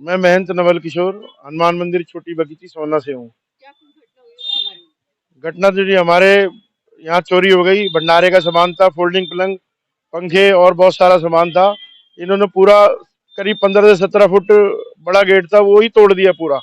मैं महंत नवल किशोर हनुमान मंदिर छोटी बगीची सोना से हूँ। क्या कुछ घटना हुई उसके बारे में? घटना तो जी हमारे यहाँ चोरी हो गई। भंडारे का सामान था, फोल्डिंग पलंग, पंखे और बहुत सारा सामान था। इन्होंने पूरा करीब 15 से 17 फुट बड़ा गेट था, वो ही तोड़ दिया। पूरा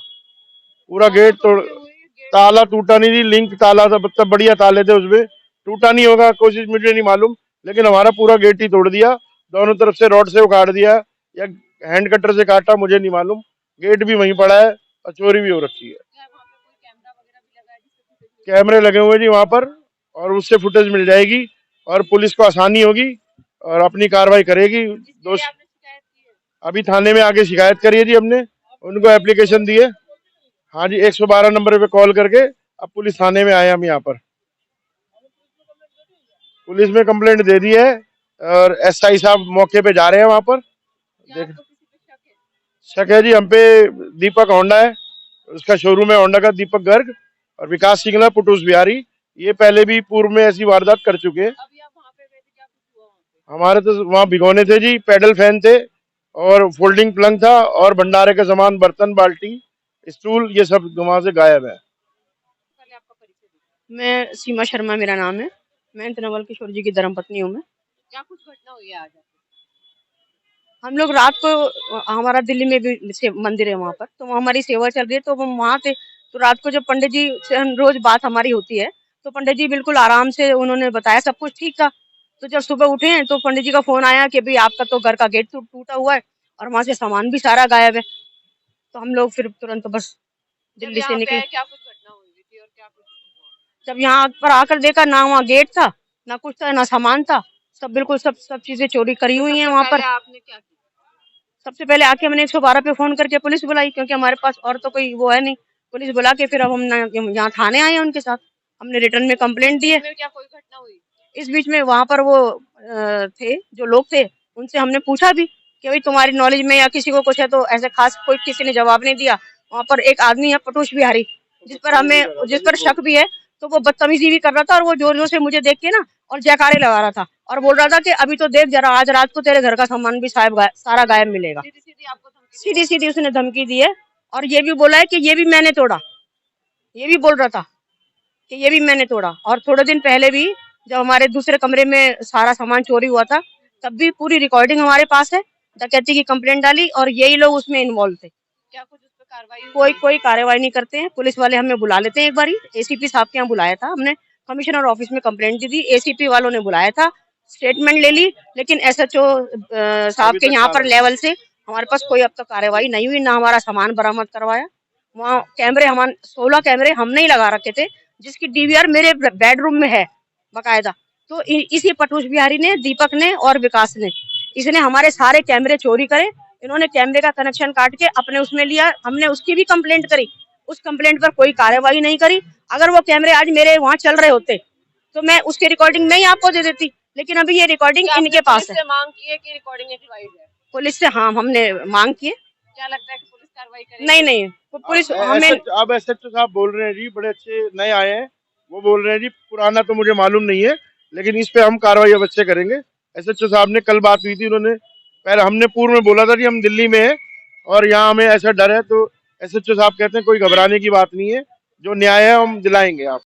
पूरा ताला गेट तो तोड़। टूटे हुए हैं, गेट भी ताला टूटा हुआ टूटा नहीं जी, लिंक ताला था, मतलब बढ़िया ताले थे उसमें। टूटा नहीं होगा, कोशिश मुझे नहीं मालूम, लेकिन हमारा पूरा गेट ही तोड़ दिया। दोनों तरफ से रॉड से उखाड़ दिया या हैंड कटर से काटा, मुझे नहीं मालूम। गेट भी वहीं पड़ा है और चोरी भी हो रखी है। क्या वहाँ पे कोई कैमरा वगैरह भी लगा है जिससे फुटेज मिल सके? कैमरे लगे हुए जी वहां पर, और उससे फुटेज मिल जाएगी और पुलिस को आसानी होगी और अपनी कार्रवाई करेगी। जिसके लिए दोस्त आपने शिकायत की है? अभी थाने में आके शिकायत करी है जी हमने, उनको एप्लीकेशन दी है। हाँ जी, 112 नंबर पे कॉल करके अब पुलिस थाने में आए हम यहाँ पर। पुलिस में कंप्लेंट दे दी है और एसआई साहब मौके पे जा रहे हैं वहां पर। क्या देख, आपको किसी पे शक है? शक है जी हम पे। दीपक होंडा है, उसका शोरूम है होंडा का, दीपक गर्ग। और विकास सिंगला, पुटूस बिहारी, ये पहले भी पूर्व में ऐसी वारदात कर चुके हैं। अभी आप वहाँ पे गए थे, क्या कुछ हुआ वहाँ पे? हमारे तो वहाँ भिगोने थे जी, पेडल फैन थे और फोल्डिंग पलंग था और भंडारे का सामान, बर्तन, बाल्टी, स्टूल, ये सब वहां से गायब है। पहले आपका परिचय दीजिए। मैं सीमा शर्मा मेरा नाम है। मैं नवल किशोर जी की धर्मपत्नी हूँ मैं। क्या कुछ घटना हुई है आज आपके? हम लोग रात को हमारा दिल्ली में भी मंदिर है वहाँ पर, तो वहाँ हमारी सेवा चल रही है, तो हम वहाँ थे। तो रात को जब पंडित जी से हम रोज बात हमारी होती है, तो पंडित जी बिल्कुल आराम से उन्होंने बताया, सब कुछ ठीक था। तो जब सुबह उठे हैं तो पंडित जी का फोन आया कि भाई आपका तो घर का गेट टूटा हुआ है और वहाँ से सामान भी सारा गायब है। तो हम लोग फिर तुरंत बस दिल्ली से निकले। क्या कुछ घटना हुई थी और क्या कुछ हुआ? जब यहाँ पर आकर देखा, ना वहाँ गेट था, ना कुछ था, ना सामान था। सब बिल्कुल सब सब चीजें चोरी करी हुई हैं वहाँ पर। आपने क्या किया? सबसे पहले आके हमने 112 पे फोन करके पुलिस बुलाई, क्योंकि हमारे पास और तो कोई वो है नहीं। पुलिस बुला के फिर अब हम यहाँ थाने आए हैं उनके साथ। हमने रिटर्न में कंप्लेंट दी है। क्या कोई घटना हुई? इस बीच में वहाँ पर वो थे जो लोग थे, उनसे हमने पूछा भी कि भाई तुम्हारी नॉलेज में या किसी को कुछ है, तो ऐसे खास कोई किसी ने जवाब नहीं दिया। वहाँ पर एक आदमी है पटोश बिहारी, जिस पर शक भी है, तो वो बदतमीजी भी कर रहा था और वो जोर जोर से मुझे देख के ना और जयकारे लगा रहा था और बोल रहा था कि अभी तो देख जरा, आज रात को तेरे घर का सामान भी सारा गायब मिलेगा। सीधी सीधी उसने धमकी दी है। और ये भी बोला है कि ये भी मैंने तोड़ा। ये भी बोल रहा था कि ये भी मैंने तोड़ा। और थोड़े दिन पहले भी जब हमारे दूसरे कमरे में सारा सामान चोरी हुआ था, तब भी पूरी रिकॉर्डिंग हमारे पास है। डकैती की कंप्लेंट डाली और यही लोग उसमें इन्वॉल्व थे। क्या कुछ उस पर कार्रवाई हुई? कोई कार्रवाई नहीं करते हैं। पुलिस वाले हमें बुला लेते हैं। एक बारी एसीपी साहब के यहाँ बुलाया था हमने, कमिश्नर ऑफिस में कंप्लेंट दी थी, एसीपी वालों ने बुलाया था, स्टेटमेंट ले ली, लेकिन एसएचओ साहब के यहाँ पर लेवल से हमारे पास कोई अब तक कार्रवाई नहीं हुई, ना हमारा सामान बरामद करवाया। वहाँ कैमरे, हमारे 16 कैमरे हमने ही लगा रखे थे, जिसकी डीवीआर मेरे बेडरूम में है बकायदा। तो इसी पटूस बिहारी ने, दीपक ने और विकास ने, इसने हमारे सारे कैमरे चोरी करे। इन्होंने कैमरे का कनेक्शन काट के अपने उसमें लिया। हमने उसकी भी कंप्लेंट करी, उस कंप्लेंट पर कोई कार्रवाई नहीं करी। अगर वो कैमरे आज मेरे वहाँ चल रहे होते तो मैं उसकी रिकॉर्डिंग नहीं आपको दे देती, लेकिन अभी ये रिकॉर्डिंग इनके पास है। मांग की है कि रिकॉर्डिंग एक्सपायर्ड है? पुलिस से, हाँ, हमने मांग की है। क्या लगता है कि पुलिस कार्रवाई करेगी? नहीं नहीं, पुलिस हमें। अब एसएचओ साहब बोल रहे हैं जी, बड़े अच्छे नए आए हैं, वो बोल रहे हैं जी, पुराना तो मुझे मालूम नहीं है, लेकिन इस पे हम कार्रवाई अवश्य करेंगे। एसएचओ साहब ने कल बात हुई थी, उन्होंने पहले, हमने पूर्व में बोला था कि हम दिल्ली में हैं और यहाँ हमें ऐसा डर है, तो एसएचओ साहब कहते हैं कोई घबराने की बात नहीं है, जो न्याय है हम दिलाएंगे आप।